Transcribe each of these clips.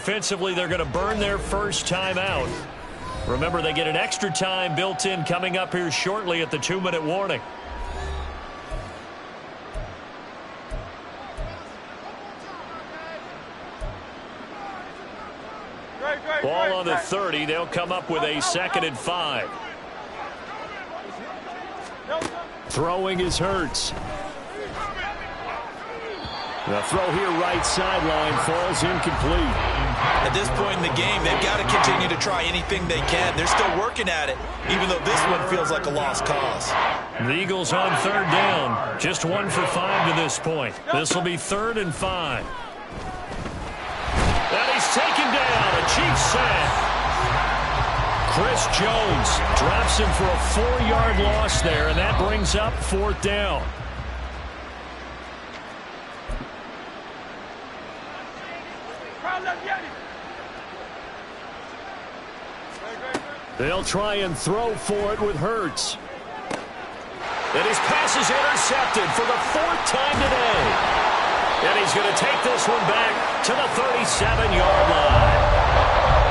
defensively, they're going to burn their first time out. Remember, they get an extra time built in coming up here shortly at the 2-minute warning. Ball on the 30. They'll come up with a 2nd and 5. Throwing is Hurts. The throw here right sideline falls incomplete. At this point in the game, they've got to continue to try anything they can. They're still working at it, even though this one feels like a lost cause. The Eagles on 3rd down. Just 1 for 5 to this point. This will be 3rd and 5. And he's taken down. A Chiefs sack. Chris Jones drops him for a 4-yard loss there, and that brings up 4th down. They'll try and throw for it with Hurts. And his pass is intercepted for the 4th time today. And he's going to take this one back to the 37-yard line.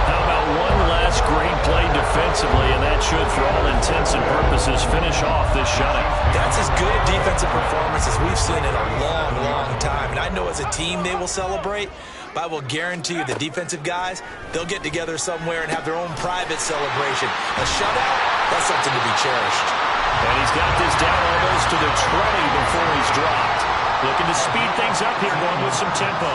How about one last great play defensively, and that should, for all intents and purposes, finish off this shutout. That's as good a defensive performance as we've seen in a long, long time. And I know as a team they will celebrate, but I will guarantee you the defensive guys, they'll get together somewhere and have their own private celebration. A shutout, that's something to be cherished. And he's got this down almost to the 20 before he's dropped. Looking to speed things up here, going with some tempo.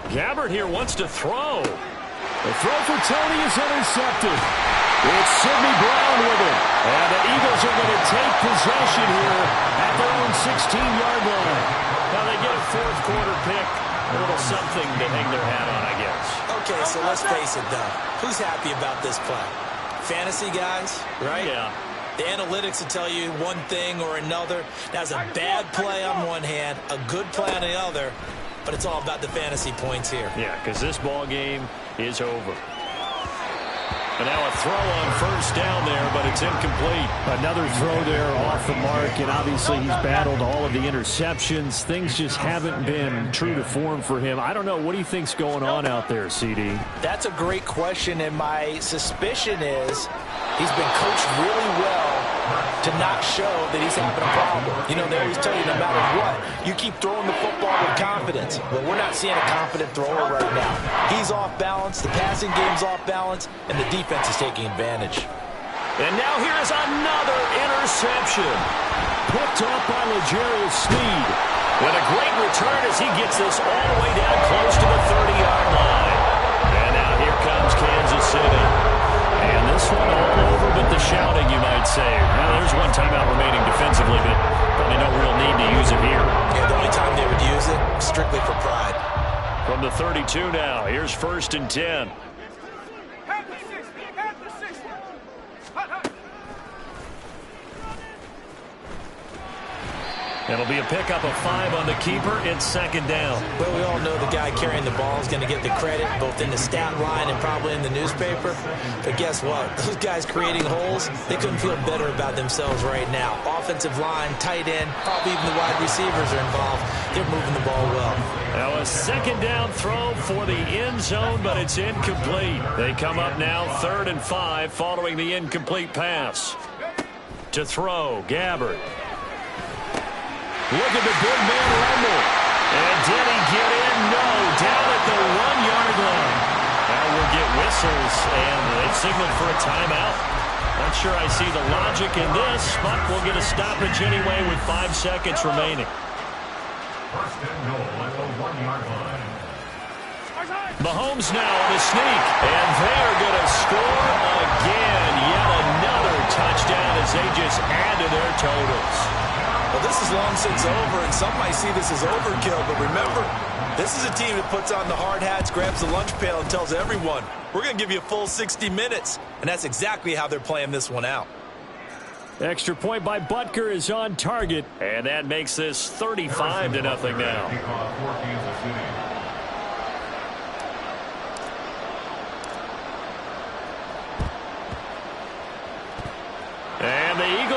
Gabbert here wants to throw. The throw for Tony is intercepted. It's Sidney Brown with it. And the Eagles are going to take possession here at their own 16-yard line. Now they get a 4th quarter pick. A little something to hang their hat on, I guess. Okay, so let's face it, though. Who's happy about this play? Fantasy guys, right? Yeah. The analytics will tell you one thing or another. That's a bad play on one hand, a good play on the other, but it's all about the fantasy points here. Yeah, because this ball game is over. And now a throw on 1st down there, but it's incomplete. Another throw there off the mark, and obviously he's battled all of the interceptions. Things just haven't been true to form for him. I don't know. What do you think's going on out there, CD? That's a great question, and my suspicion is he's been coached really well to not show that he's having a problem. You know, they always tell you no matter what, you keep throwing the football with confidence. Well, we're not seeing a confident thrower right now. He's off balance, the passing game's off balance, and the defense is taking advantage. And now here is another interception. Picked up by L'Jarius Sneed. With a great return as he gets this all the way down close to the 30-yard line. And now here comes Kansas City. And this one all over but the shouting, you might say. Well, there's one timeout remaining defensively, but probably no real need to use it here. Yeah, the only time they would use it, strictly for pride. From the 32 now, here's 1st and 10. It'll be a pickup of 5 on the keeper. It's 2nd down. Well, we all know the guy carrying the ball is going to get the credit both in the stat line and probably in the newspaper. But guess what? Those guys creating holes, they couldn't feel better about themselves right now. Offensive line, tight end, probably even the wide receivers are involved. They're moving the ball well. Now a 2nd down throw for the end zone, but it's incomplete. They come up now 3rd and 5 following the incomplete pass. To throw, Gabbert. Look at the big man rumble. And did he get in? No. Down at the 1-yard line. Now we'll get whistles, and they've signaled for a timeout. Not sure I see the logic in this, but we'll get a stoppage anyway with 5 seconds remaining. 1st and goal at the 1-yard line. Mahomes now on the sneak, and they're going to score again. Yet another touchdown as they just add to their totals. Well, this is long since over, and some might see this as overkill, but remember, this is a team that puts on the hard hats, grabs the lunch pail, and tells everyone, we're going to give you a full 60 minutes. And that's exactly how they're playing this one out. Extra point by Butker is on target, and that makes this 35-0 now.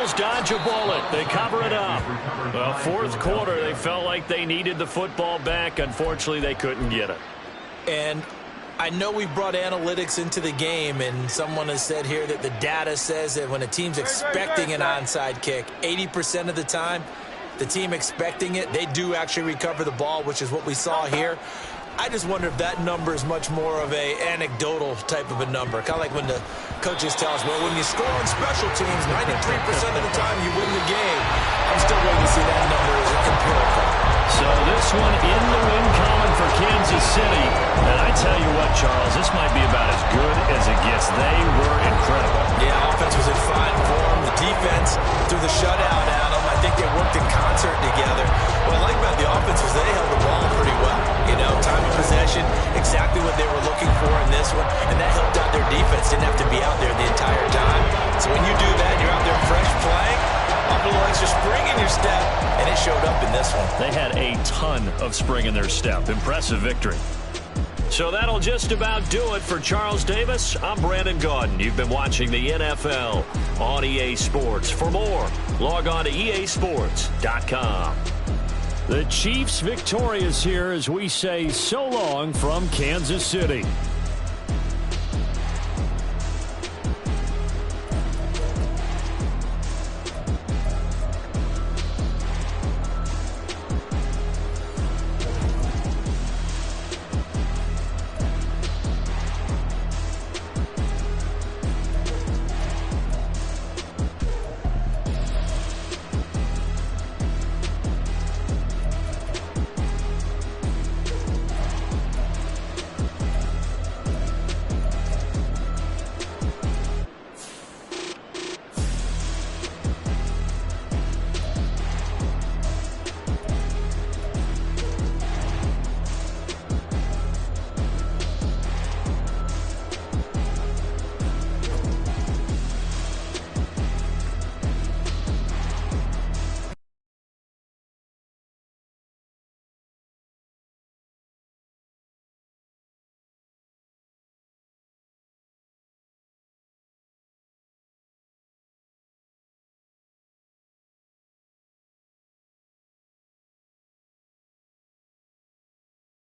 Eagles dodge a bullet. They cover it up. Well, fourth quarter, they felt like they needed the football back. Unfortunately, they couldn't get it. And I know we brought analytics into the game, and someone has said here that the data says that when a team's expecting an onside kick, 80% of the time, the team expecting it, they do actually recover the ball, which is what we saw here. I just wonder if that number is much more of a anecdotal type of a number. Kind of like when the coaches tell us, well, when you score on special teams, 93% of the time you win the game. I'm still waiting to see that number as empirical. So this one in the win column for Kansas City. And I tell you what, Charles, this might be about as good as it gets. They were incredible. Yeah, offense was in fine form. The defense threw the shutout at them. I think they worked in concert together. What I like about the offense was they held the ball pretty well. You know, time of possession, exactly what they were looking for in this one. And that helped out their defense. Didn't have to be out there the entire time. So when you do that, you're out there fresh playing, up a little extra spring in your step, and it showed up in this one. They had a ton of spring in their step. Impressive victory. So that'll just about do it for Charles Davis. I'm Brandon Gaudin. You've been watching the NFL on EA Sports. For more, log on to easports.com. The Chiefs victorious here as we say so long from Kansas City.